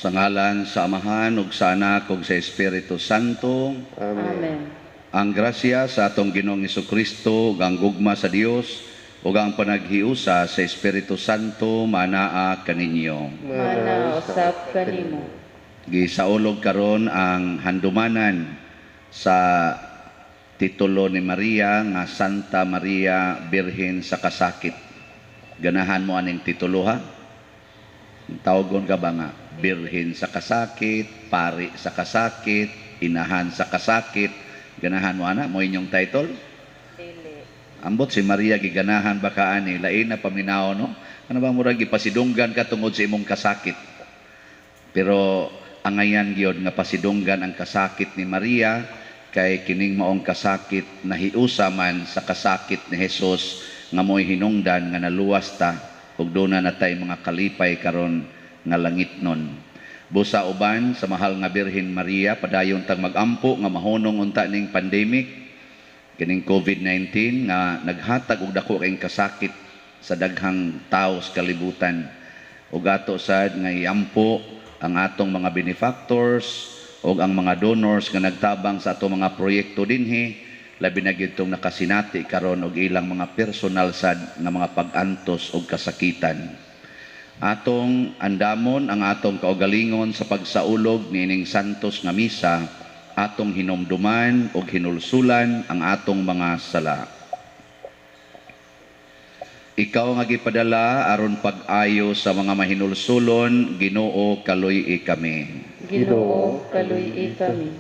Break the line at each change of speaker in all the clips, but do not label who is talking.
Sa ngalan sa Amahan ug sa Anak ug sa Espiritu Santo.
Amen.
Ang grasya sa atong Ginoong Hesukristo ug ang gugma sa Dios ug ang panaghiusa sa Espiritu Santo manaa kaninyo.
Mana usab kanimo.
Gisaulog karon ang handumanan sa titulo ni Maria nga Santa Maria Birhen sa Kasakit. Ganahan mo aning titulo ha? Tawagon ka ba nga? Birhen sa Kasakit, Pari sa Kasakit, Inahan sa Kasakit. Ganahan mo ana mo inyong title?
Dili.
Ambot si Maria giganahan ba kaani lain na paminaw no? Ano ba murag gipasidunggan ka tungod sa imong kasakit. Pero angayan gyud nga pasidunggan ang kasakit ni Maria kay kining maong kasakit nahiusa man sa kasakit ni Hesus nga mo'y hinungdan nga naluwas ta ug duna natay mga kalipay karon nga langitnon. Busa uban sa mahal nga Birhen Maria padayon tag magampo nga mahunong unta ning pandemic kining COVID-19 nga naghatag og dako kayong kasakit sa daghang tawo sa kalibutan. Ug ato sad nga iampo ang atong mga benefactors ug ang mga donors nga nagtabang sa atong mga proyekto dinhi labi na gyud tong nakasinati karon og ilang mga personal sad nga mga pag-antos og kasakitan. Atong andamon ang atong kaugalingon sa pagsaulog niining santos nga misa, atong hinumduman ug hinulsulan ang atong mga sala. Ikaw nga gipadala aron pag-ayo sa mga mahinulsulon, Ginoo kaluy-i kami.
Ginoo kaluy-i kami.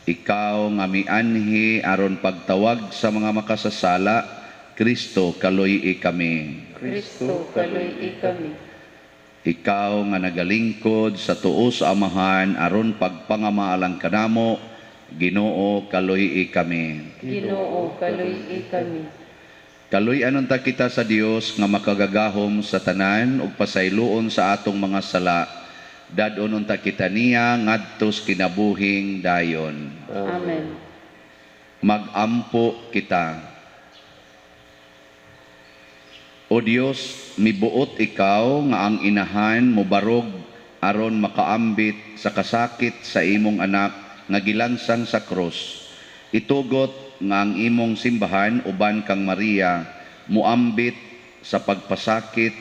Ikaw nga mianhi aron pagtawag sa mga makasasala, Kristo kaluy-i kami.
Kristo kaluy-i kami.
Ikaw nga nagalingkod sa tuo sa Amahan aron pagpangamaalang kanamo, Ginoo kaluy-i kami.
Ginoo kaluy-i kami.
Kaluy-anon ta kita sa Dios nga makagagahom sa tanan ug pasayloon sa atong mga sala. Dadon ta kita niya ngadto sa kinabuhing dayon.
Amen.
Magampo kita. O Dios, mibuot ikaw nga ang inahan mobarog aron makaambit sa kasakit sa imong anak nga gilansang sa krus. Itugot nga ang imong simbahan uban kang Maria muambit sa pagpasakit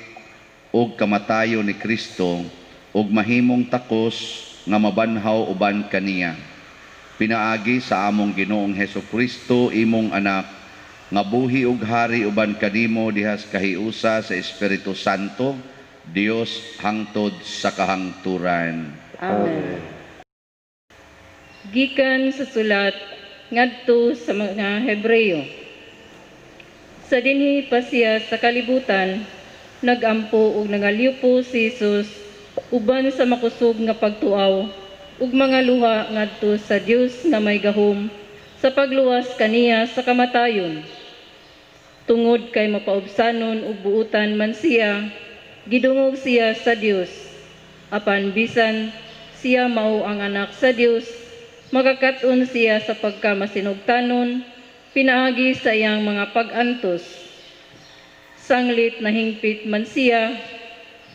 ug kamatayo ni Kristo ug mahimong takos nga mabanhaw uban kaniya. Pinaagi sa among Ginoong Hesukristo imong anak nga buhi ug hari uban kanimo diha sa kahiusa sa Espiritu Santo, Dios hangtod sa kahangturan.
Amen. Gikan sa sulat ngadto sa mga Hebreyo. Sa dinhi pa siya sa kalibutan, nagampo ug nangaliupo si Jesus uban sa makusog nga pagtuaw ug mga luha ngadto sa Dios nga may gahom sa pagluwas kaniya sa kamatayon. Tungod kay mapaubsanon ug buutan man siya, gidungog siya sa Dios. Apan bisan siya mao ang anak sa Dios, magakat-on siya sa pagkamasinugtanon, pinaagi sa iyang mga pag-antos. Sanglit na hingpit man siya,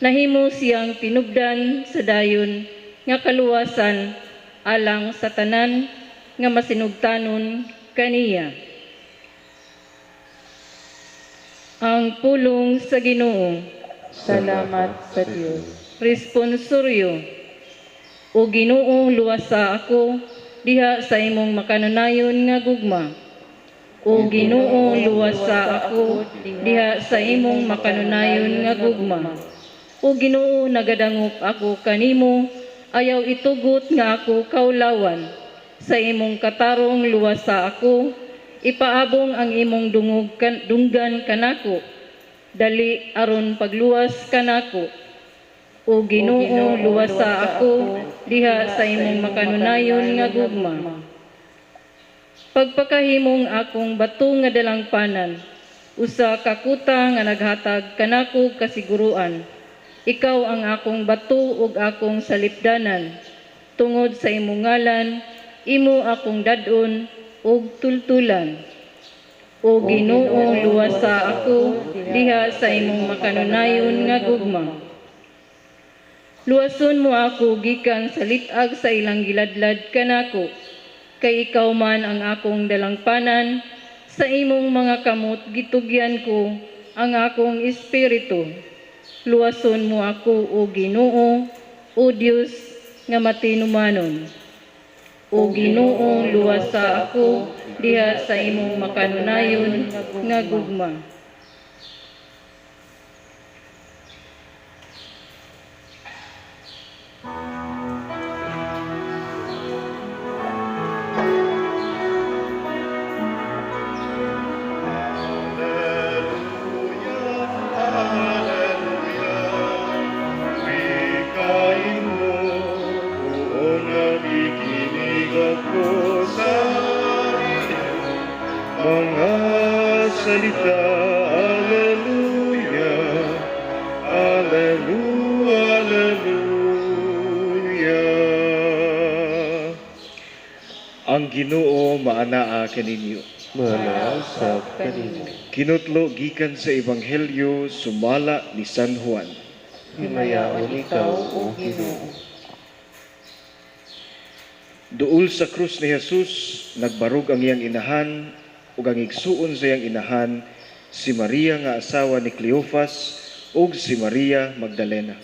nahimo siyang tinubdan sa dayon nga kaluwasan alang sa tanan nga masinugtanon kaniya. Ang pulong sa Ginoo. Salamat sa Dios. Responsoryo. O Ginoo, luwasa ako diha sa imong makanunayon nga gugma. O Ginoo, luwasa ako diha sa imong makanunayon nga gugma. O Ginoo, nagadangop ako kanimo, ayaw itugot nga ako kaulawan. Sa imong katarong luwasa ako, ipaabong ang imong dunggan kanako, dali aron pagluwas kanako. O Ginoo, luwasa ako diha sa imong makanunayon nga gugma. Pagpakahimong akong bato nga dalangpanan, usa ka kuta nga naghatag kanako kasiguruan. Ikaw ang akong bato ug akong salipdanan. Tungod sa imong ngalan, imo akong dadon ug tultulan. O Ginoo, luwasa ako diha sa imong makanunayon nga gugma. Luwason mo ako gikan sa litag sa ilang giladlad kanako, kay ikaw man ang akong dalangpanan, sa imong mga kamot gitugyan ko ang akong espiritu. Luwason mo ako o Ginoo, o Dios nga matinumanon. O Ginoong luwasa ako diha sa imong makanunayon nga gugma.
Mga salita, Alleluia, Alleluia, Alleluia. Ang Ginoo maanaa kaninyo.
Malausap kanino.
Kinutlo gikan sa Ebanghelyo sumala ni San Juan.
Himayaon ikaw, O Ginoo.
Duol sa krus ni Jesus, nagbarog ang iyang inahan, ug ang igsuon sa iyang inahan, si Maria nga asawa ni Cleophas, ug si Maria Magdalena.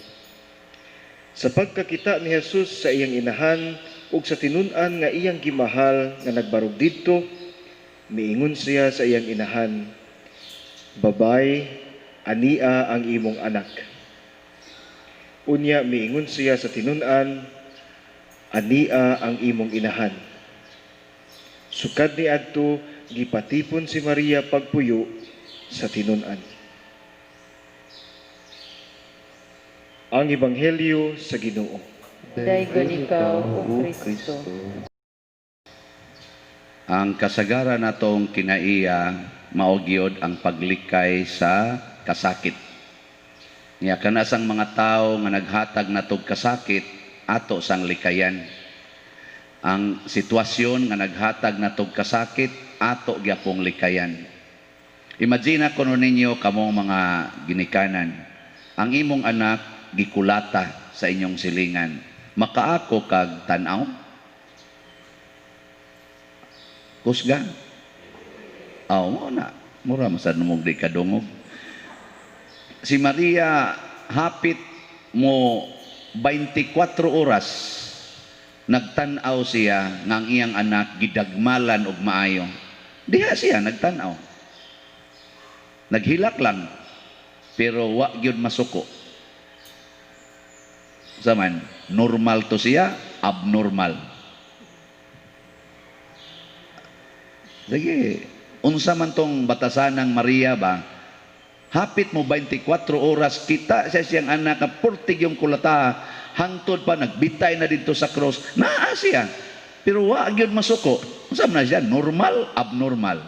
Sa pagkakita ni Jesus sa iyang inahan, ug sa tinun-an nga iyang gimahal nga nagbarog didto, miingon siya sa iyang inahan, "Babay, ania ang imong anak." Unya miingon siya sa tinun-an, "Ania ang imong inahan." Sukad ni adto gipatipon si Maria pagpuyo sa tinun-an. Ang Ebanghelyo sa Ginoo.
Daygon ikaw, O Kristo.
Ang kasagaran natong kinaiya mao gyud ang paglikay sa kasakit. Niya kana sang mga tawo nga naghatag natog kasakit ato sang likayan. Ang sitwasyon nga naghatag natog kasakit ato gyapong likayan. Imagine kuno ninyo kamong mga ginikanan. Ang imong anak gikulata sa inyong silingan. Makaako kag tan-aw? Kusga? Aw mo na. Mura masad mo di kadungog. Si Maria hapit mo 24 oras nagtan-aw siya nga ang iyang anak gidagmalan og maayo. Diha siya nagtan-aw. Naghilak lang pero wa gyud masuko. Saman, normal to siya, abnormal. Sige, unsa man tong batasan ng Maria ba? Hapit mo 24 oras kita siya siyang anak na purtig yung kulata, hangtod pa nagbitay na dito sa cross. Naa siya. Pero wa gyud masuko. Unsa man na siya? Normal, abnormal.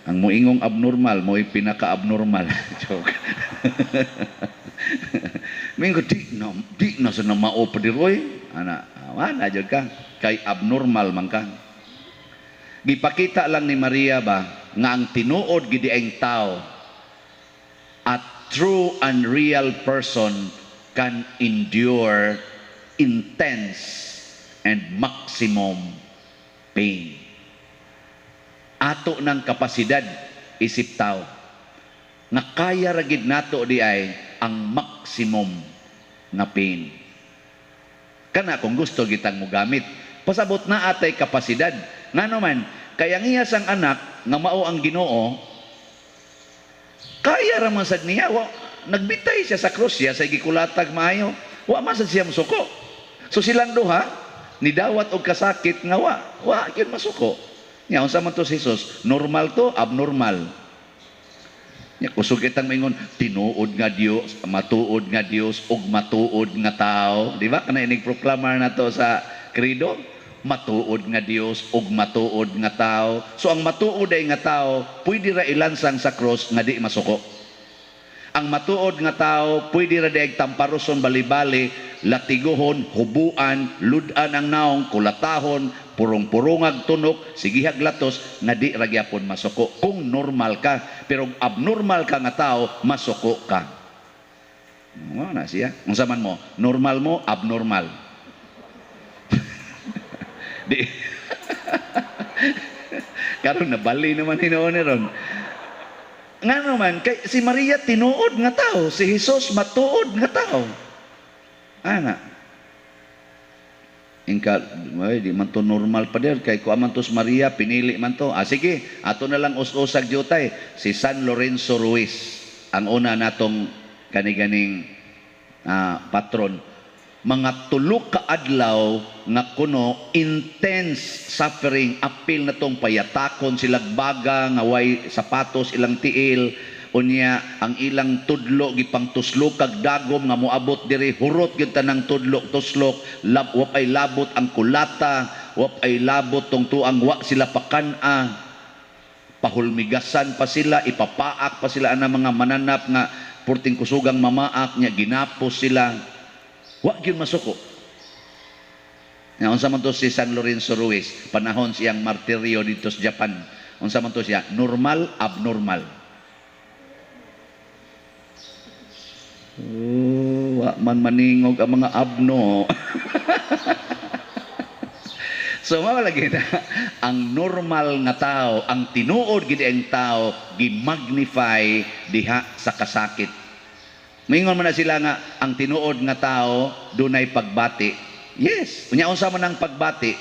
Ang moingong abnormal, mo'y pinaka-abnormal. Joke. Mingo, di na sa namao pa diroy. Ana, wala dyan ka. Kay abnormal man ka. Gipakita lang ni Maria ba, nga ang tinuod gidi ang tao, a true and real person can endure intense and maximum pain. Ato ng kapasidad isip tao nga kaya ragid nato di ay ang maximum nga pain. Kana kung gusto gitang mo gamit, pasabot na atay kapasidad. Ngano man, kaya niya sang anak nga mao ang Ginoo, kaya ra man sad niya, nagbitay siya sa krus siya sa gikulatag maayo, wa man sad siya masuko. So silang duha nidawat og kasakit nga wa gyud masuko. Nya unsa man to si Jesus? Normal to, abnormal. Nya kusog kitang maingon tinuod nga Dios, matuod nga Dios ug matuod nga tao, di ba? Kana inig proklamar nato sa credo, matuod nga Dios ug matuod nga tao. So ang matuod ay nga tao, pwede ra ilansang sa cross nga di masuko. Ang matuod nga tao, pwede ra diag tamparoson bali-bali, latiguhon, hubuan, ludan ang naong, kulatahon, purong-purongag tunok, sigihag latos, nga di ra gyapon masuko. Kung normal ka, pero abnormal ka nga tao, masuko ka. Na siya. Unsa man mo, normal mo, abnormal. Di. Karon nabali naman hinoon ron. Nga naman, kay si Maria tinuod nga tao, si Jesus matuod nga tao. Ana. Ingka, ay, di man to normal pa der. Kay kuaman to si Maria, pinili man to. Sige, ato na lang us-usag jutay. Si San Lorenzo Ruiz, ang una natong kaniganing patron. Mga tulok ka adlaw nga kuno intense suffering, apil na tong payatakon silang baga nga way sapatos ilang tiil, unya ang ilang tudlo gipang tuslok kag dagom nga moabot diri hurot gyud tanang tudlo tuslok, wapay labot ang kulata, wapay labot tong tuang wa sila pakana, pahulmigasan pa sila, ipapaak pa sila ana mga mananap nga purting kusugang mamaak nya ginapos sila. Wa gyud masuko. Nga unsa man to si San Lorenzo Ruiz, panahon siyang martiryo dito sa Japan. Unsa man to siya? Normal, abnormal. Wa man maningog ang mga abno. So mawalagi na ang normal nga tao, ang tinuod gid ang tao gi-magnify diha sa kasakit. Mingon man na sila nga ang tinuod nga tao dunay pagbati. Yes, unya unsa man ang pagbati?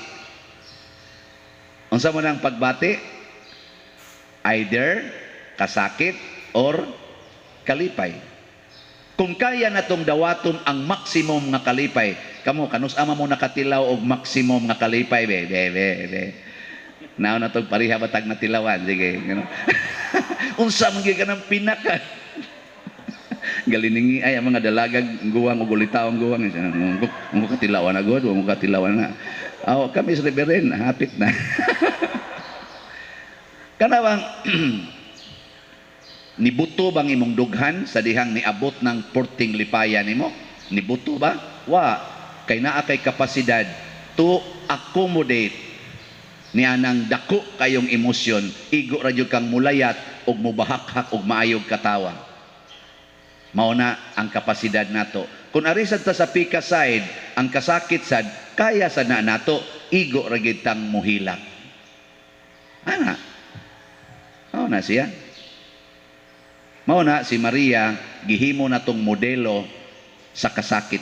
Unsa man ang pagbati? Either kasakit or kalipay. Kung kaya natong dawaton ang maximum nga kalipay, kamo kanus ama mo nakatilaw og maximum nga kalipay be. Naon na tong pariha batag natilawan sige. Unsa man gyud kanang pinaka galiningi ay ang mga dalagang guwang o gulitawang guwang mo katilawan na god mo katilawan na kami sa Liberen hapit na kanawang nibuto bang imong dughan sa dihang niabot ng porting lipayan nimo? Nibuto ba? Wa, kay naa kay kapasidad to accommodate niya ng dako kayong emosyon, igo ra jud kang mulayat og mubahak-hak og maayog katawa. Mao na ang kapasidad nato. Kung ari sad ta sa pika side, ang kasakit sad kaya sad na nato igo ra gid tang muhilak. Ana. Mao na siya. Mao na si Maria gihimo natong modelo sa kasakit.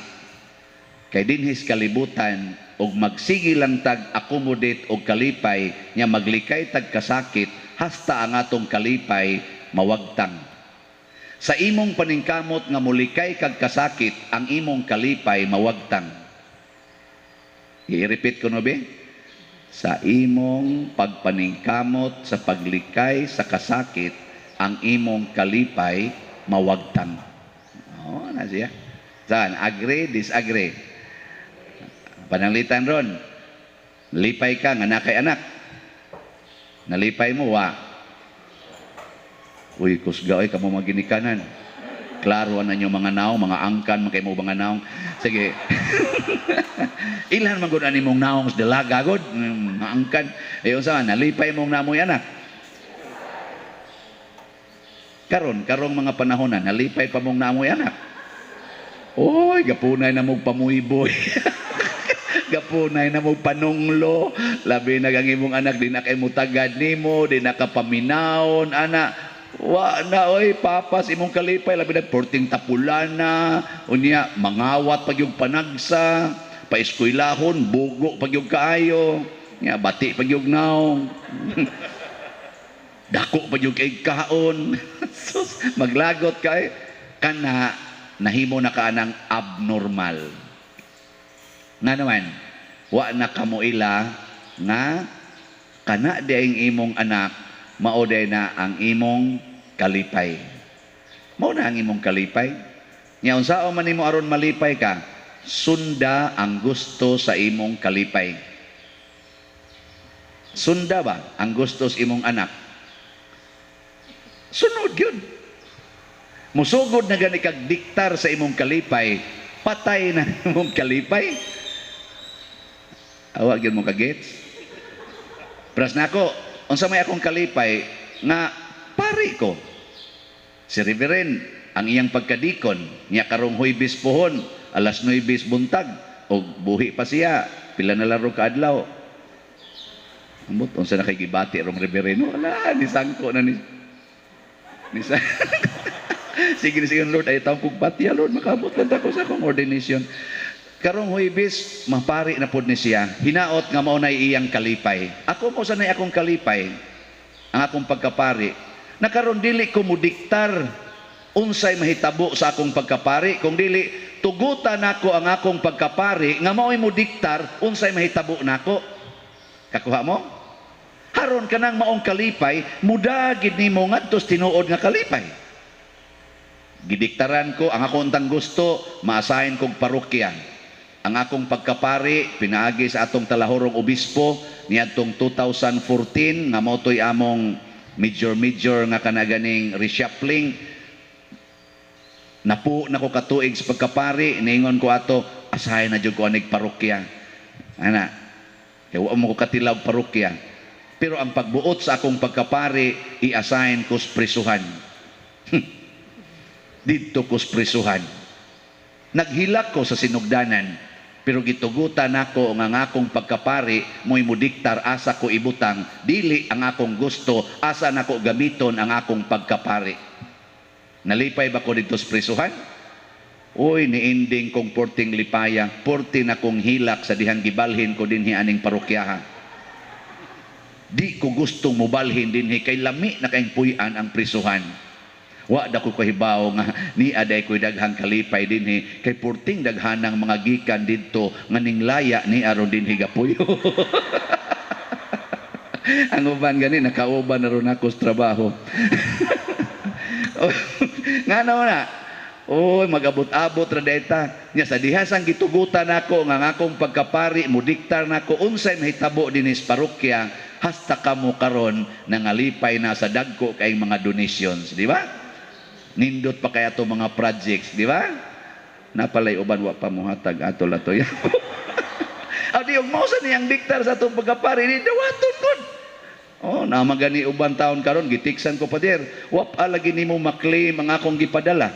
Kay dinhis kalibutan og magsige lang tag accommodate og kalipay nya maglikay tag kasakit hasta ang atong kalipay mawagtang. Sa imong paningkamot nga mulikay kag kasakit, ang imong kalipay mawagtang. I-repeat ko no be? Sa imong pagpaningkamot sa paglikay sa kasakit, ang imong kalipay mawagtang. Na siya. Saan? Agree, disagree. Pananglitan ron. Lipay ka nga nakay anak. Nalipay mo, wa. Uy, kusga, ay, kamo maginikanan. Klaro na nyo mga naong, mga angkan, mga mo mga naong. Sige. Ilan man gud ani mong naong sa dalaga gud, mga angkan. Ayo sa nalipay mong namoy anak. Karong mga panahon na, nalipay pa mong namoy anak. Oy, gapunay na mong pamuiboy. Gapunay na mong panunglo. Labi na ang imong anak, di na kay mutagad nimo, di na kapaminaon, anak. Wa na oy papas imong kalipay labi na porting tapulana unya mangawat pag yung panagsa paeskwelahon bugo pag yung kaayo nya bati pag yung naong dako pag yung kay kaon sus maglagot kay kana nahimo na kaanang abnormal nga naman wa na kamo ila nga kana di ang imong anak mauday na ang imong kalipay. Mao na ang imong kalipay. Nya unsaon man nimo aron malipay ka? Sunda ang gusto sa imong kalipay. Sunda ba ang gusto sa imong anak? Sunod yun. Musugod na gani kag diktar sa imong kalipay, patay na imong kalipay. Awag yun mo ka-gets? Pras nako, unsa may akong kalipay nga pari ko. Si Reverend ang iyang pagkadikon niya karong Huwebes pohon, alas 9 buntag og buhi pa siya, pila na laro ka adlaw. Ambot unsa na kay gibati rong Reverend, wala ni sangko na ni sige Lord, ay taong kugbati Lord, makabot lang ako sa akong ordination. Karong Huwebes, mapari na pod ni siya. Hinaot nga mao na iyang kalipay. Ako mo sanay akong kalipay, ang akong pagkapari. Nakaron dili ko mudiktar unsay mahitabo sa akong pagkapari, kung dili tugutan nako ang akong pagkapari nga mao'y mudiktar unsay mahitabo nako. Kakuha mo? Haron ka nang maong kalipay, mudagid nimo ngadto tinuod nga kalipay. Gidiktaran ko ang akong tang gusto, maasahin kong parokya. Ang akong pagkapari pinaagi sa atong talahorong obispo niadtong 2014 nga motoy among major nga kanaganing reshuffling. Napu na ko katuig sa pagkapari, ningon ko ato asahay na jud ko anig parokya. Ana, kaya wa mo ko katilaw parokya. Pero ang pagbuot sa akong pagkapari i-assign ko sa prisuhan. Dito ko sa prisuhan. Naghilak ko sa sinugdanan. Pero gitugutan nako nga akong pagkapari mo'y mudiktar asa ko ibutang, dili ang akong gusto asa nako gamiton ang akong pagkapari. Nalipay ba ko dito sa prisuhan? Uy, niinding kong porting lipaya, porting akong hilak sa dihang gibalhin ko dinhi aning parokyahan. Di ko gustong mubalhin dinhi kay lami na kaing puy-an ang prisuhan. Wa da ko kahibaw nga ni aday ko'y daghang kalipay dinhi kay porting daghanang mga gikan didto nga ninglaya ni aron dinhi gapuyo. Ang uban gani nakauban na ron ako sa trabaho. Nga na oy magabot-abot ra dayta nya sa dihasang gitugutan nako nga akong pagkapari mudiktar nako unsay mahitabo dinhi sa parokya hasta kamo karon nangalipay na sa dagko kay mga donations, di ba? Nindot pa kaya to mga projects, di ba? Napalay uban wa pa muhatag ato latoy. Adi og mao sa niyang diktar sa atong pagkapari ni dawaton kun. Oh, na magani uban taon karon gitiksan ko pa der. Wa pa lagi nimo maklaim ang akong gipadala.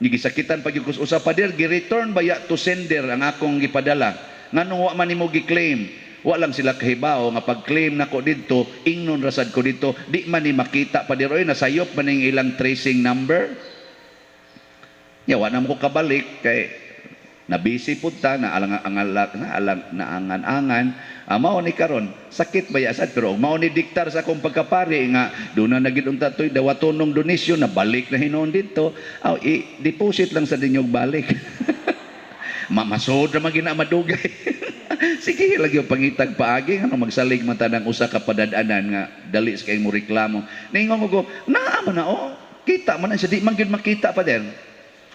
Gisakitan pag yung usa pa der gi-return baya to sender ang akong gipadala. Nganong wa man nimo gi-claim? Wa lang sila kahibaw nga pag-claim nako didto, ingnon rasad ko dito, di man ni makita pa diroy nasayop man ning ilang tracing number. Ya wa na mo kabalik kay nabisi pud ta na angan-angan mao ni karon sakit bayasad pero mao ni diktar sa akong pagkapari nga do na nagid unta toy dawatonong donasyon na balik na hinuon dito i-deposit lang sa dinyog balik. Mamasod ra magina madugay. Sige lagi yung pangitag paagi nga magsalig man tanang usa ka padadanan nga dali sa kay mo reklamo. Ningon ko, naa man na kita man na siya di man gyud makita pa der.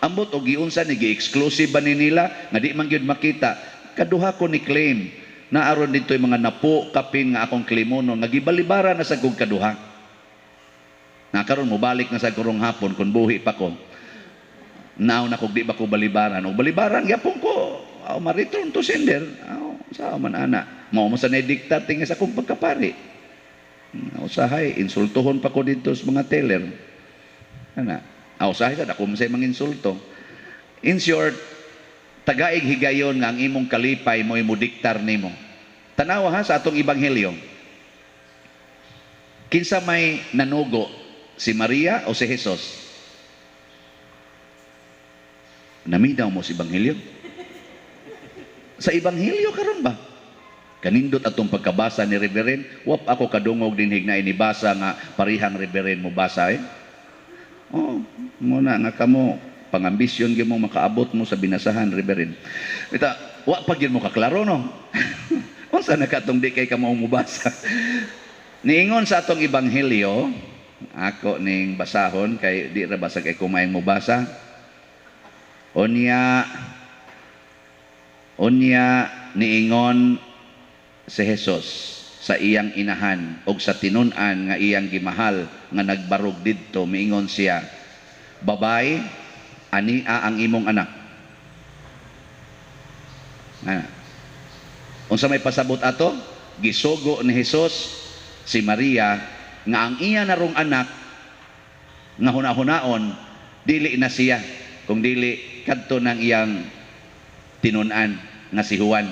Ambot og giunsa ni gi-exclusive ba ni nila nga di man gyud makita. Kaduha ko ni claim na aron dito'y mga napo kapin nga akong klimonon nga gibalibara na sa kong kaduha. Na karon mo balik na sa kurong hapon kun buhi pa ko. Now na kog di ba ko balibaran o balibaran gyapon ko. Ma-return to sender. Sa man ana mao mo sa diktat tinga sa akong pagkapari. Usahay insultohon pa ko dito sa mga teller. Ana usahay sad ako masay manginsulto. In short, tagaig higayon nga ang imong kalipay mo'y mudiktar nimo. Tanawa ha sa atong ebanghelyo. Kinsa may nanugo, si Maria o si Jesus? Namidaw mo sa ebanghelyo? Sa ebanghelyo karon ba? Kanindot atong pagkabasa ni Reverend, wap ako kadungog din hignay ni basa nga parihang Reverend mo basa muna nga kamo pangambisyon gyud mo makaabot mo sa binasahan Reverend. Ita, wa pa gyud mo kaklaro no. Unsa na katong di kay kamo mubasa? Niingon sa atong ebanghelyo, ako ning basahon kay di ra basa kay kumaing mubasa. Unya niingon si Jesus sa iyang inahan og sa tinun-an nga iyang gimahal nga nagbarog didto, miingon siya, "Babay, ania ang imong anak." Unsa may pasabot ato? gisugo ni Hesus si Maria nga ang iya narong anak nga hunahunaon dili na siya kung dili kadto ng iyang tinunan nga si Juan.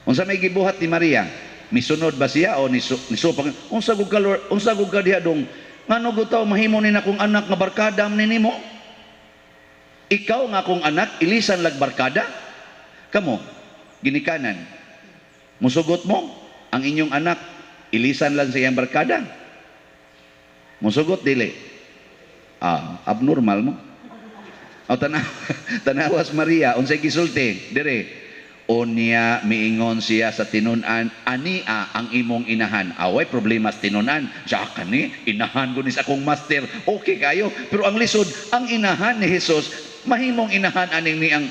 Unsa may gibuhat ni Maria? Misunod ba siya o nisupang unsa gud ka Lord, unsa gud ka diha dong ngano gud taw mahimo ni akong anak nga barkada ni nimo? Ikaw nga akong anak ilisan lag barkada? Kamo ginikanan. Musugot mo ang inyong anak ilisan lang sa iyang barkada? Musugot dili. Abnormal mo. O tanawas Maria unsay gisulti dire? Unya miingon siya sa tinunan, ania ang imong inahan. Away problema sa tinunan. Siya kani inahan ko ni sa akong master. Okay kayo, pero ang lisod ang inahan ni Hesus mahimong inahan aning ni ang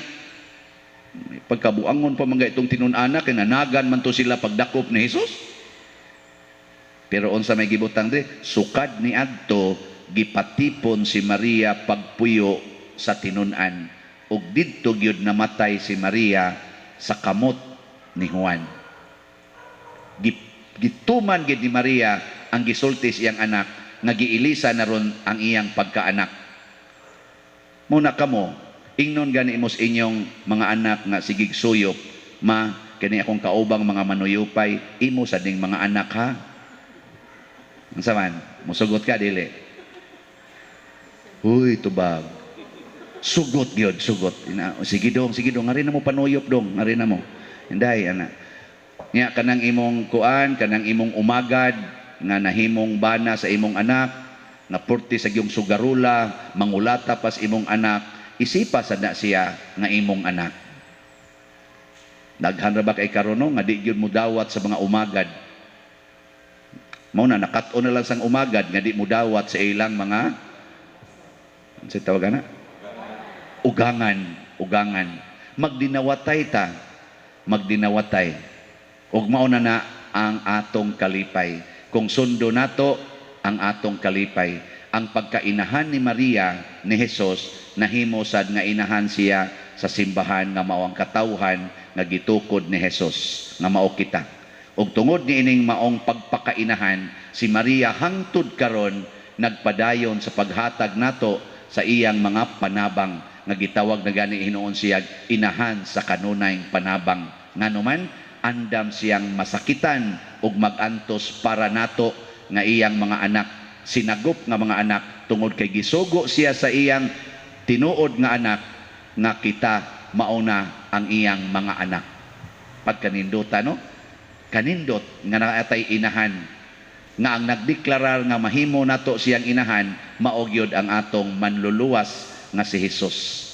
pagkabuangon pa mga itong tinunana kay nanagan man to sila pagdakop ni Hesus. Pero unsa may gibutang dire? Sukad ni adto gipatipon si Maria pagpuyo sa tinunan ug didto gyud namatay si Maria sa kamot ni Juan. Gituman gid ni Maria ang gisulti siyang anak nga giilisa na ron ang iyang pagkaanak. Muna kamo ingnon gani imos inyong mga anak nga sigig suyop, ma kani akong kaubang mga manuyupay, imo sa ding mga anak ha. Unsa man? Musugot ka dili? Huy, tubag. Sugot gyud, sugot. Sige dong, ngari na mo panuyop dong, ngari na mo. Hinday ana. Nya kanang imong kuan, kanang imong umagad nga nahimong bana sa imong anak, nga purti sa iyong sugarula, mangulata pas imong anak, isipa sad na siya nga imong anak. Daghan ra ba kay karon nga di gyud mo dawat sa mga umagad. Mao na nakat-on na lang sang umagad nga di mo dawat sa ilang mga sa tawag na ugangan. Magdinawatay ta, magdinawatay. Ug mauna na ang atong kalipay. Kung sundo nato ang atong kalipay, ang pagkainahan ni Maria ni Hesus nahimo sad nga inahan siya sa simbahan nga mao ang katawhan nga gitukod ni Hesus nga mao kita. Ug tungod ni ining maong pagpakainahan, si Maria hangtod karon nagpadayon sa paghatag nato sa iyang mga panabang nga gitawag na gani hinuon siya inahan sa kanunayng panabang. Nganuman andam siyang masakitan ug magantos para nato nga iyang mga anak, sinagop nga mga anak tungod kay gisugo siya sa iyang tinuod nga anak nga kita mauna ang iyang mga anak. Pagkaninduta no? Kanindot nga naatay inahan nga ang nagdeklarar nga mahimo nato siyang inahan mao gyud ang atong manluluwas nga si Hesus.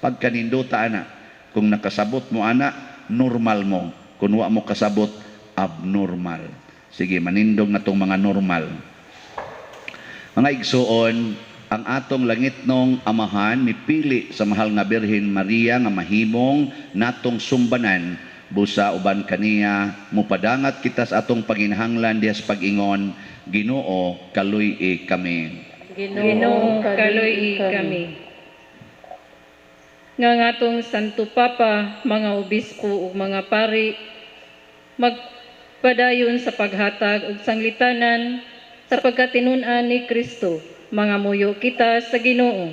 Pagkaninduta ana, kung nakasabot mo ana, normal mo. Kung wa mo kasabot, abnormal. Sige, manindog na tong mga normal. Mga igsuon, ang atong langitnong amahan mipili sa mahal nga Birhen Maria nga mahimong natong sumbanan busa uban kaniya mupadangat kita sa atong paginhanglan diha sa pag-ingon, Ginoo kaluy kami.
Ginoo kaluy kami. Nga ngatong Santo Papa, mga obispo ug mga pari magpadayon sa paghatag ug sanglitanan sa pagkatinunan ni Kristo, mga muyo kita sa Ginoo.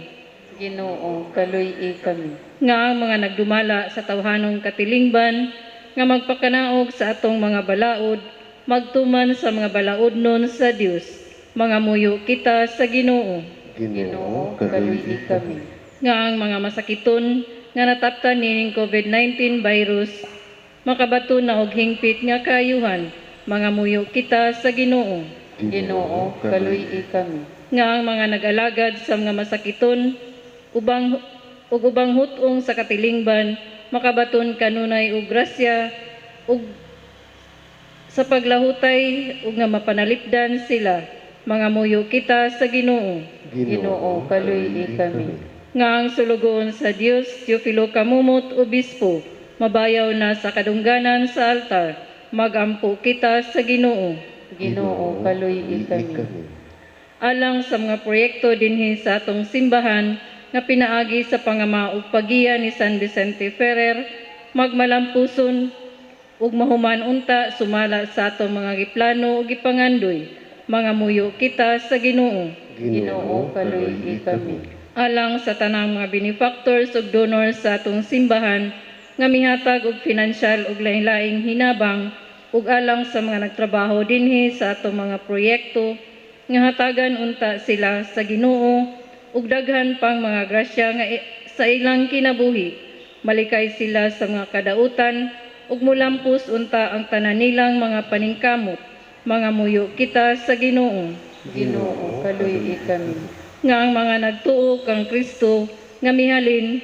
Ginoo kaluy kami.
Nga ang mga nagdumala sa tawhanong katilingban nga magpakanaog sa atong mga balaod, magtuman sa mga balaodnon sa Dios, mga muyo kita sa Ginoo.
Ginoo kaluy kami.
Nga ang mga masakiton nga nataptan nining COVID-19 virus makabato na og hingpit nga kayuhan, mga muyo kita sa Ginoo.
Ginoo kaluy kami.
Nga ang mga nag-alagad sa mga masakiton ubang hutong sa katilingban makabaton kanunay og grasya ug sa paglahutay ug nga mapanalipdan sila, mga muyo kita sa Ginoo.
Ginoo kaluy kami.
Nga ang sulugon sa Dios, Teofilo Kamumot, Obispo, mabayaw na sa kadungganan sa altar, magampo kita sa Ginoo.
Ginoo kaluy kami.
Alang sa mga proyekto dinhi sa atong simbahan nga pinaagi sa pangama ug pagiya ni San Vicente Ferrer, magmalampuson ug mahuman unta sumala sa atong mga giplano ug gipangandoy, mga muyo kita sa Ginoo.
Ginoo, kaluy kami.
Alang sa tanang mga benefactors ug donors sa atong simbahan nga mihatag og pinansyal ug lain-laing hinabang ug alang sa mga nagtrabaho dinhi sa atong mga proyekto nga hatagan unta sila sa Ginoo ug daghan pang mga grasya nga sa ilang kinabuhi. Malikay sila sa mga kadautan ug mulampos unta ang tanan nilang mga paningkamot, mga muyo kita sa Ginoo.
Ginoo, kaluy kami.
Nga ang mga nagtuo kang Kristo nga mihalin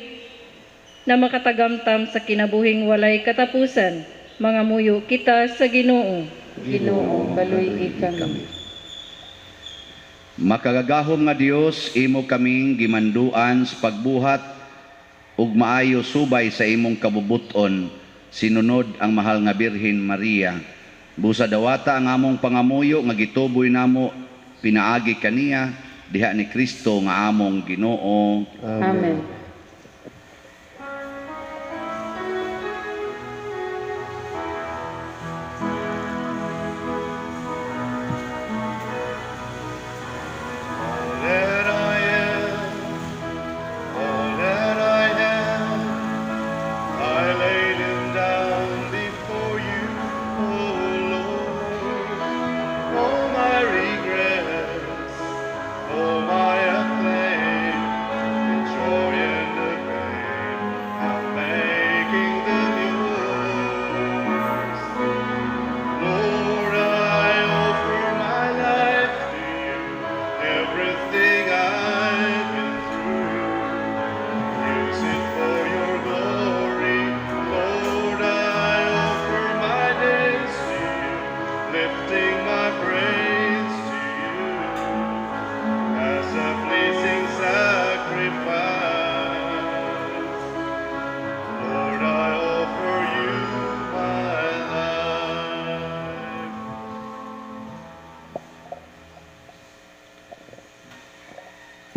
na makatagamtam sa kinabuhing walay katapusan, mga muyo kita sa Ginoo.
Ginoo, kaluy kami.
Makagagahom nga Dios, imo kaming gimanduan sa pagbuhat ug maayo subay sa imong kabubuton, sinunod ang mahal nga Birhen Maria. Busa dawata ang among pangamuyo nga gituboy namo pinaagi kaniya diha ni Kristo nga among Ginoo.
Amen.
That I am, all that I am, I laid him down before you, oh Lord. All my regrets, all my acclaim, the joy and the pain, I'm making them yours. Lord, I offer my life to you. Everything I've been through, use it for your glory. Lord, I offer my days to you, lifting my praise to you as a pleasing sacrifice. Lord, I offer you my life.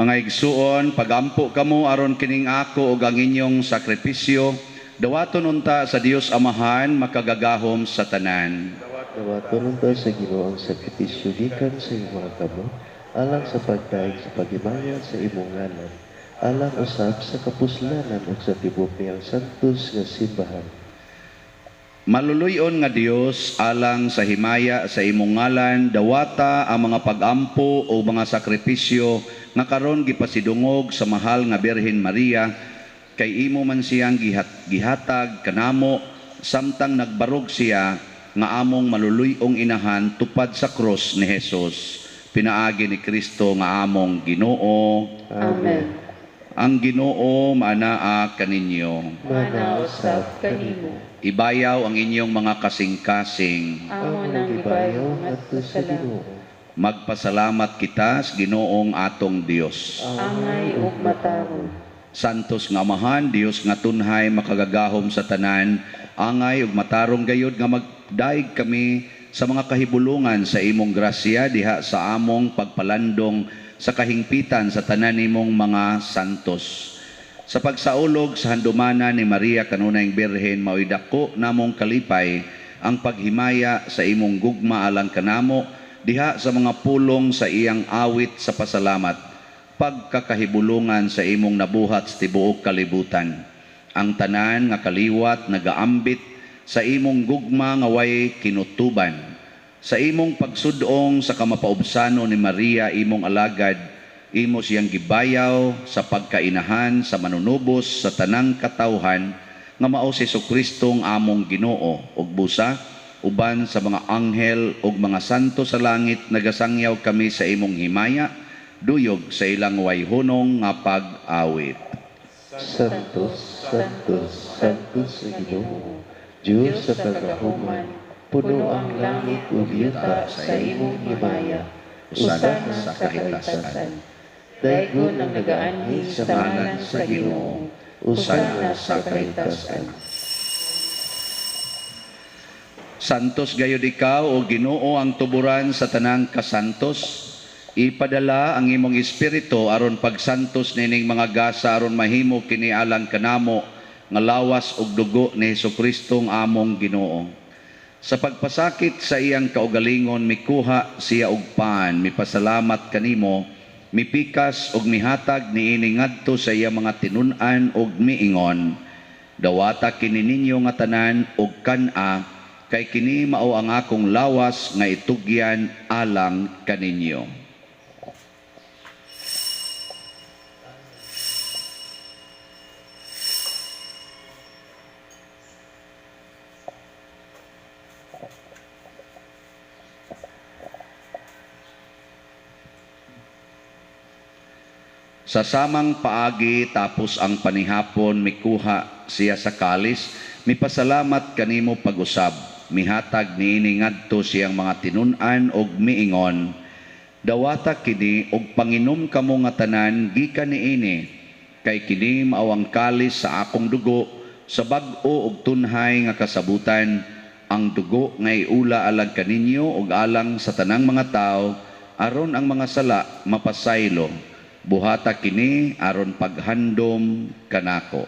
Mga igsuon, pagampo kamo aron kining ako ug ang inyong sakripisyo, dawaton unta sa Dios Amahan makagagahom sa tanan.
Dawaton unta sa Ginoo ang sakripisyo gikan sa imong mga kamot, alang sa pagdaig sa paghimayan sa imong ngalan, alang usab sa kapuslanan ug sa tibok niyang santos nga simbahan.
Maluluyon nga Dios, alang sa himaya sa imong ngalan, dawata ang mga pagampo o mga sakripisyo nga karon gipasidungog sa mahal nga Birhen Maria, kay imo man siyang gihatag kanamo samtang nagbarog siya nga among maluluyong inahan tupad sa cross ni Jesus. Pinaagi ni Kristo nga among Ginoo.
Amen.
Ang Ginoo maanaa kaninyo.
Manausap kanimo.
Ibayaw ang inyong mga kasing-kasing.
Amo nang gibayo ngadto sa Ginoo.
Magpasalamat kita sa Ginoong atong Dios.
Angay ug matarong.
Santos nga Amahan, Dios nga tunhay makagagahom sa tanan, angay ug matarong gayud nga magdaig kami sa mga kahibulungan sa imong grasya diha sa among pagpalandong sa kahingpitan sa tanan nimong mga santos. Sa pagsaulog sa handumana ni Maria kanunayng Birhen, mao'y dako namong kalipay ang paghimaya sa imong gugma alang kanamo diha sa mga pulong sa iyang awit sa pasalamat, pagkakahibulungan sa imong nabuhat sa tibuok kalibutan. Ang tanan nga kaliwat nagaambit sa imong gugma nga way kinutuban. Sa imong pagsudong sa kamapaubsano ni Maria imong alagad, imo siyang gibayaw sa pagkainahan sa manunubos sa tanang katawhan nga mao si Jesucristo ang among Ginoo, ug busa uban sa mga anghel ug mga santo sa langit nagasangyaw kami sa imong himaya, duyog sa ilang wayhunong nga pag-awit.
Santos, Santos, Santos sa Ginoo, Diyos sa kagahuman, puno ang langit ug yuta sa imong himaya.
Usana sa kahitasan.
Daygon ang nagaanhi sa ngalan sa Ginoo. Usana sa kahitasan.
Santos gayud ikaw o Ginoo ang tuburan sa tanang kasantos. Ipadala ang imong espiritu aron pagsantos nining mga gasa aron mahimo kini alang kanamo nga lawas ug dugo ni Jesucristo ang among Ginoo. Sa pagpasakit sa iyang kaugalingon mikuha siya og paan, mipasalamat kanimo, mipikas og mihatag niini ngadto sa iyang mga tinun-an og miingon, dawata kini ninyo nga tanan og kan-a, kay kini mao ang akong lawas nga itugyan alang kaninyo. Sa samang paagi tapos ang panihapon mikuha siya sa kalis, mipasalamat kanimo pag-usab, mihatag niini ngadto siyang mga tinun-an og miingon, dawata kini og panginom kamo nga tanan gikan niini, kay kini mao ang kalis sa akong dugo, sa bag-o og tunhay nga kasabutan, ang dugo nga iula alang kaninyo og alang sa tanang mga tao, aron ang mga sala mapasaylo. Buhata kini aron paghandom kanako.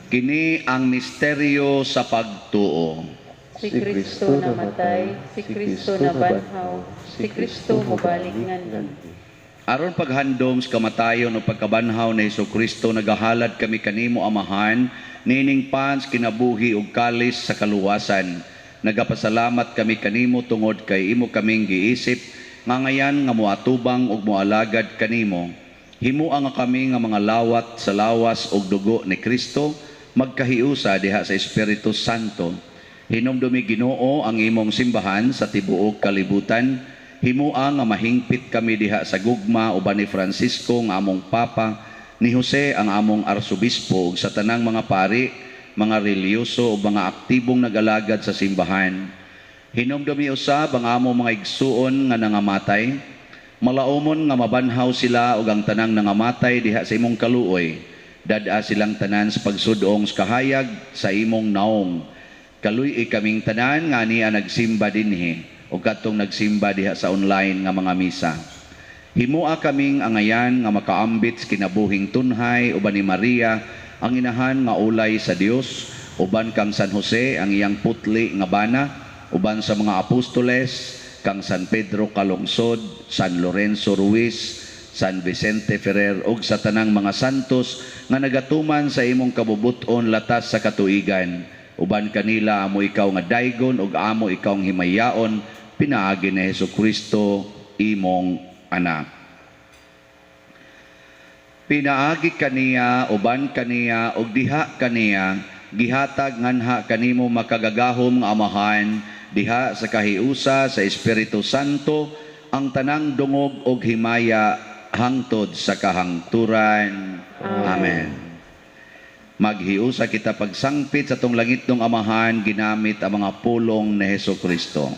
Kini ang misteryo sa pagtuo.
Si Kristo namatay, si Kristo nabanhaw, si Kristo mobalik nganlan.
Aron paghandom sa kamatayon o pagkabanhaw ni Jesucristo, nagahalad kami kanimo amahan, nining pans kinabuhi ug kalis sa kaluwasan. Nagapasalamat kami kanimo tungod kay imo kaming giisip, nga ngayan nga moatubang ug moalagad kanimo. Himuang nga kami nga mga lawat sa lawas ug dugo ni Kristo, magkahiusa diha sa Espiritu Santo. Hinumdumi Ginoo ang imong simbahan sa tibuok kalibutan. Himuang nga mahingpit kami diha sa gugma uban ni Francisco nga among Papa, ni Jose ang among Arsobispo ug sa tanang mga pari, mga reliyoso ug mga aktibong nag-alagad sa simbahan. Hinumdumi usab ang among mga igsuon nga nangamatay. Malaumon nga mabanhaw sila ug ang tanang nangamatay diha sa imong kaluoy. Dad-a silang tanan sa pagsudong sa kahayag sa imong naong. Kaluy kaming tanan nga niya nagsimba dinhi o katong nagsimba diha sa online nga mga misa. Himua kaming angayan nga makaambit sa kinabuhing tunhay uban ni Maria ang inahan nga ulay sa Dios, uban kang San Jose ang iyang putli nga bana, uban sa mga apostoles kang San Pedro Calungsod, San Lorenzo Ruiz, San Vicente Ferrer ug sa tanang mga santos nga nagatuman sa imong kabubuton latas sa katuigan. Uban kanila amo ikaw nga daygon ug amo ikaw nga himayaon, pinaagi ni Jesucristo imong anak. Pinaagi kaniya uban kaniya ug diha kaniya gihatag nganha kanimo makagagahom nga amahan diha sa kahiusa sa Espiritu Santo ang tanang dungog ug himaya hangtod sa kahangturan. Amen. Maghiusa kita pagsangpit sa tong langit ng amahan ginamit ang mga pulong ni Jesucristo.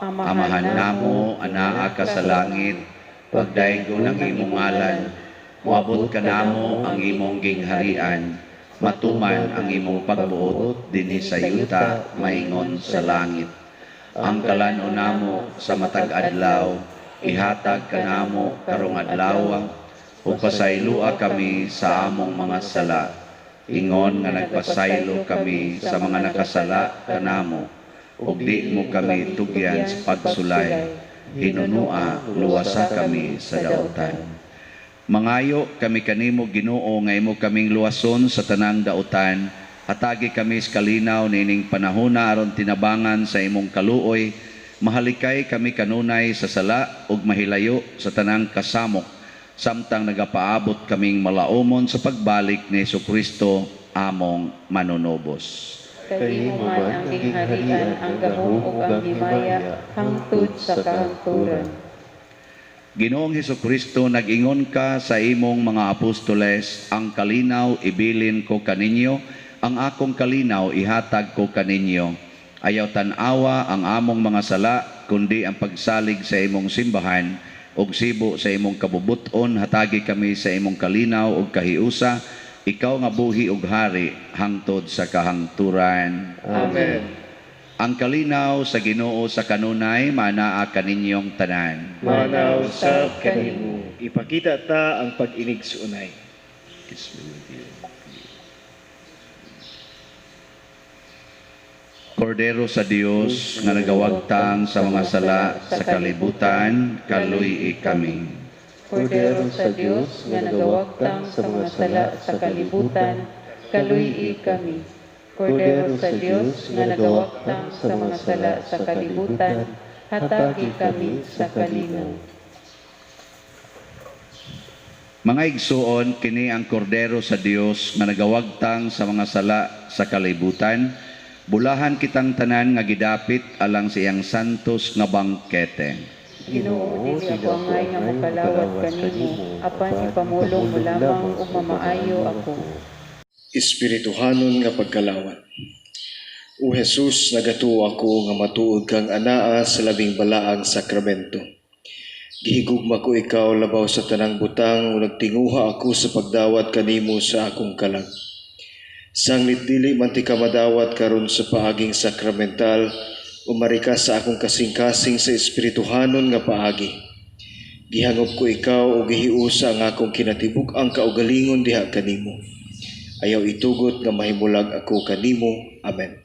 Amahan namo anaa ka sa langit, pagdaygo ng imong ngalan, moabot ka namo ang imong gingharian, matuman ang imong pagbuot dinhi sa yuta maingon sa langit. Ang kalan-o namo sa matag adlaw, ihatag ka namo karong adlaw, ug pasaylua kami sa among mga sala. Ingon nga nagpasaylo kami sa mga nakasala kanamo, ug di mo kami tugyan sa pagsulay, hinunua luwasa kami sa dautan. Mangayo kami kanimo Ginoo nga imo kaming luwason sa tanang dautan, hatagi kami sa kalinaw nining panahona aron tinabangan sa imong kaluoy, mahalikay kami kanunay sa sala ug mahilayo sa tanang kasamok, samtang nagapaabot kaming malaumon sa pagbalik ni Jesucristo among manunobos.
Kay imo man ang gingharian, ang gahom ug ang himaya hangtod sa kahangturan.
Ginoong Jesucristo, nag-ingon ka sa imong mga apostoles, ang kalinaw ibilin ko kaninyo, ang akong kalinaw ihatag ko kaninyo. Ayaw tan-awa ang among mga sala, kundi ang pagsalig sa imong simbahan, og sibo sa imong kabubuton, hatagi kami sa imong kalinaw og kahiusa, Ikaw nga buhi ug hari hangtod sa kahangturan.
Amen.
Ang kalinaw sa Ginoo sa kanunay manaa kaninyong tanan.
Manaw sa kanimo, ipakita ta ang pag-inig sa unay.
Kordero sa Dios nga nagawagtang sa mga sala sa kalibutan, kaluy kami.
Kordero sa Dios nga nagawagtang sa mga sala sa kalibutan, kaluy kami. Kordero sa Dios nga nagawagtang sa mga sala sa kalibutan, hatagi kami sa kalinaw.
Mga igsuon, kini ang kordero sa Dios nga nagawagtang sa mga sala sa kalibutan. Bulahan kitang tanan nga gidapit alang sa iyang santos nga bangkete.
Ginoo, dili ako angay nga makalawat kanimo, apan ipamulong mo lamang ug mamaayo ako.
Espirituhanon nga pagkalawat. O Jesus, nagatuo ako nga matuod kang anaa sa labing balaang sakramento. Gihigugma ko ikaw labaw sa tanang butang o nagtinguha ako sa pagdawat kanimo sa akong kalag. Sanglit dili man ti ka madawat karon sa paaging sakramental, umari ka sa akong kasing-kasing sa espirituhanon nga paagi. Gihangop ko ikaw o gihiusa ang akong kinatibuk-ang kaugalingon diha kanimo. Ayaw itugot nga mahimulag ako kanimo. Amen.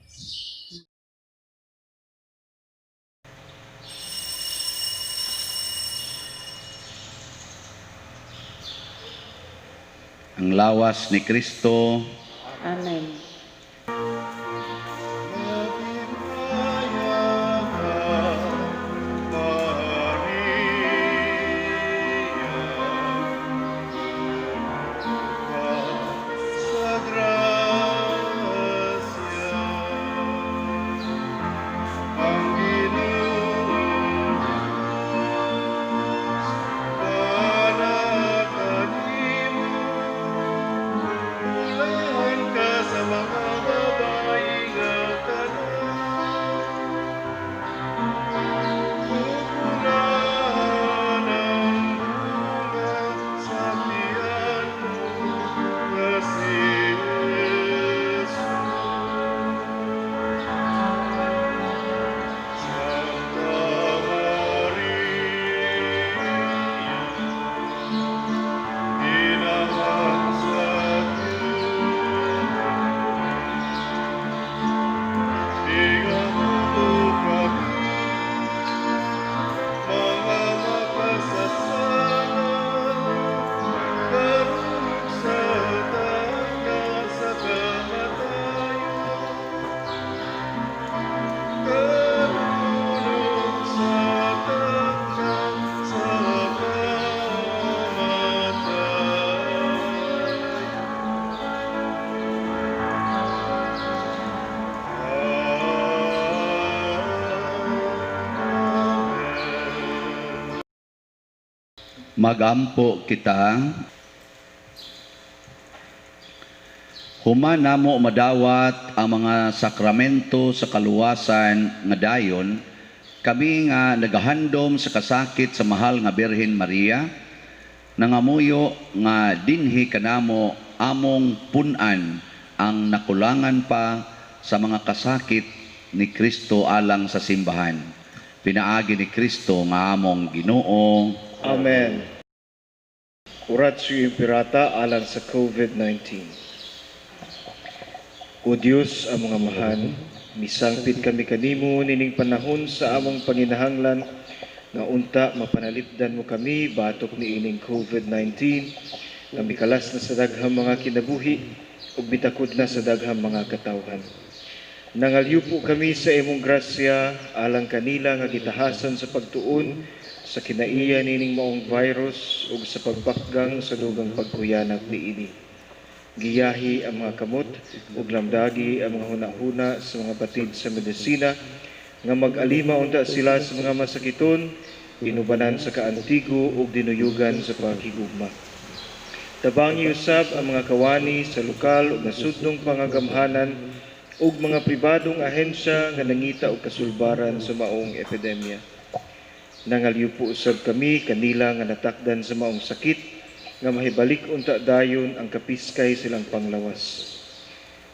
Ang lawas ni Kristo,
Amen.
magampo kita. Human namo madawat ang mga sakramento sa kaluwasan nga dayon, kami nga nagahandom sa kasakit sa mahal nga Birhen Maria, nangamuyo nga dinhi kanamo among punan ang nakulangan pa sa mga kasakit ni Kristo alang sa simbahan. Pinaagi ni Kristo nga among Ginoo.
Amen. Oratio Imperata alang sa COVID-19. O Diyos, among amahan, misangpit kami kanimo nining panahon sa among panginahanglan nga unta mapanalipdan mo kami batok ni ining COVID-19 nga mikalas na sa daghang mga kinabuhi ug bitakod na sa daghang mga katawhan. Nangalyo po kami sa imong grasya alang kanila nga gitahasan sa pagtuon sa kinaiya nining maong virus ug sa pagbakgang sa dugang pagkuyanap niini. Giyahi ang mga kamot ug lamdagi ang mga hunahuna sa mga batid sa medisina nga mag-alima unta sila sa mga masakiton, inubanan sa kaantigo ug dinuyugan sa paghigugma. Tabangi usab ang mga kawani sa lokal ug nasudnong pangagamhanan ug mga pribadong ahensya nga nangita og kasulbaran sa maong epidemya. Nangalyo po usab kami kanila nga natakdan sa maong sakit nga mahibalik unta dayon ang kapiskay silang panglawas.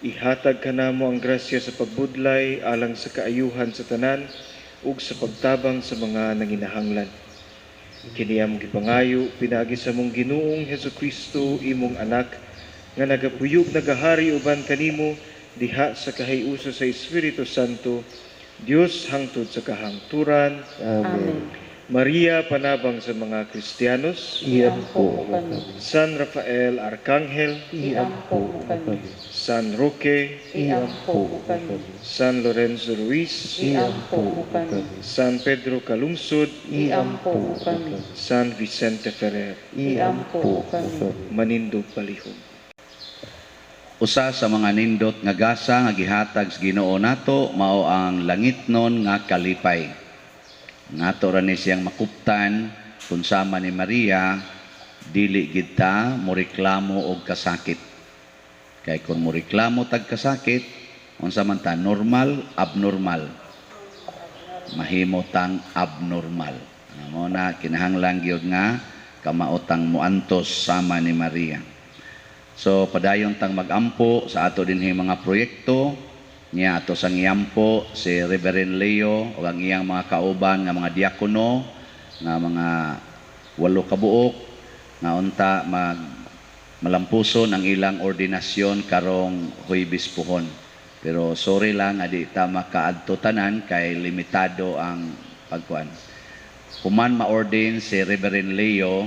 Ihatag kanamo ang grasya sa pagbudlay alang sa kaayuhan sa tanan ug sa pagtabang sa mga nanginahanglan. Kini among gipangayo pinagi sa mong Ginoong Hesukristo imong anak nga nagapuyog nagahari uban kanimo diha sa kahiusa sa Espiritu Santo, Dios hangtod sa kahangturan.
Amen.
Maria panabang sa mga Kristiyanos,
Iampo mo kami.
San Rafael Arkanghel,
Iampo mo kami.
San Roque,
Iampo mo kami.
San Lorenzo Ruiz,
Iampo mo kami.
San Pedro Calungsod,
Iampo mo kami.
San Vicente Ferrer,
Iampo mo kami.
Manindog Palihog.
Usa sa mga nindot nga gasa nga gihatag sa Ginoo nato mao ang langitnon nga kalipay. Nato ra ni siyang makuptan kung sama ni Maria dili gid ta moreklamo og kasakit. Kay kung moreklamo tag kasakit, unsa man ta normal, abnormal. Mahimo tang abnormal. Amo na kinahanglan gyud nga kamaotang muantos sama ni Maria. So padayon tang magampo sa ato dinhi mga proyekto niya ato sang iyampo si Reverend Leo o ang iyang mga kauban nga mga diakono nga mga 8 kabuok nga unta malampuson ang ilang ordinasyon karong Huwebes puhon. Pero sorry lang nga di ta makaadto tanan kay limitado ang pagkuan. Human ma-ordain si Reverend Leo,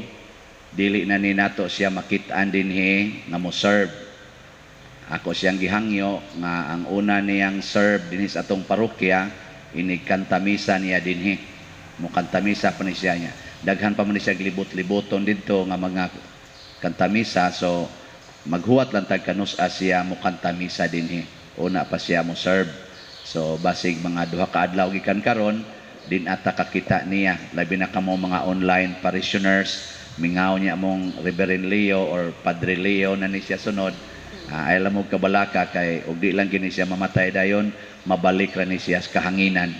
dili na ni nato siya makitaan dinhi nga mo serve. Ako siyang gihangyo nga ang una niyang serve dinhi sa atong parokya inig kantamisa niya dinhi. Mo kantamisa pa ni siya niya. Daghan pa man siya glibot-liboton didto nga mga kantamisa, so maghuwat lang tag kanus-a siya mo kantamisa dinhi. Una pa siya mo serve. So basig mga 2 ka adlaw gikan karon din ata kakita niya labi na kamo mga online parishioners mingaw niya mong Reverend Leo or Padre Leo na ni siya sunod. Ay alam mo kabalaka kay ug di lang gini siya mamatay dayon, mabalik ra ni siya sa kahanginan.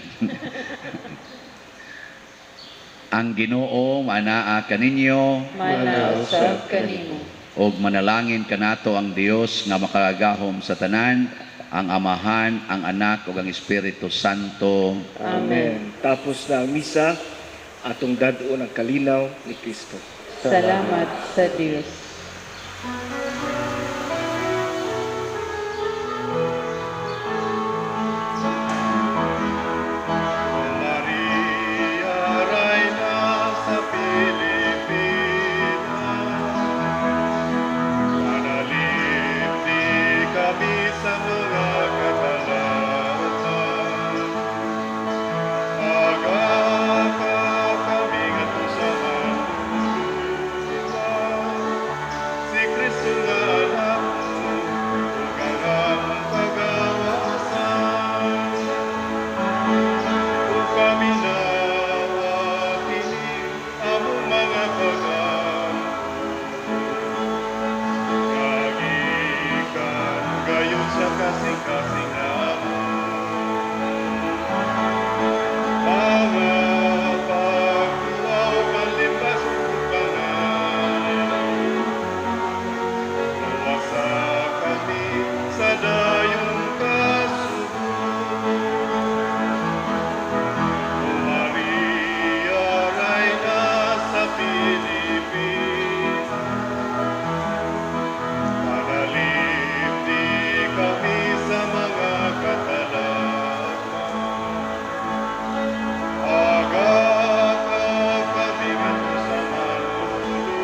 Ang Ginoo manaa kaninyo
Manausab kanimo.
ug manalangin kanato ang Dios nga makagahom sa tanan, ang Amahan, ang Anak ug ang Espiritu Santo.
Amen.
Tapos na ang misa, atong dadon ang kalinaw ni Kristo.
Salamat sa Diyos.
Maria, Reina sa Pilipinas, manalip di kami sa mga katalatan. Agaka kami ngayon sa manuluan, si Kristo nga anak mo, ug ang among pagawasan. Kung paminawa kini among mga pagam, kagikan gayon sa kasing-kasing mga pagtuaw panlimbas upangan. Nawasa kami sa dayong Maria, Reina sa Pilipinas, manalip di kami sa mga katalakan. Agaka kami ngayon sa manluluwas,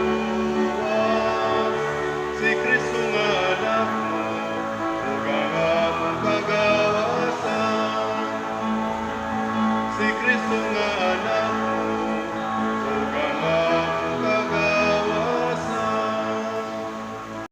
si Kristo nga anak mo, ug ang among kagawasan. Si Kristo nga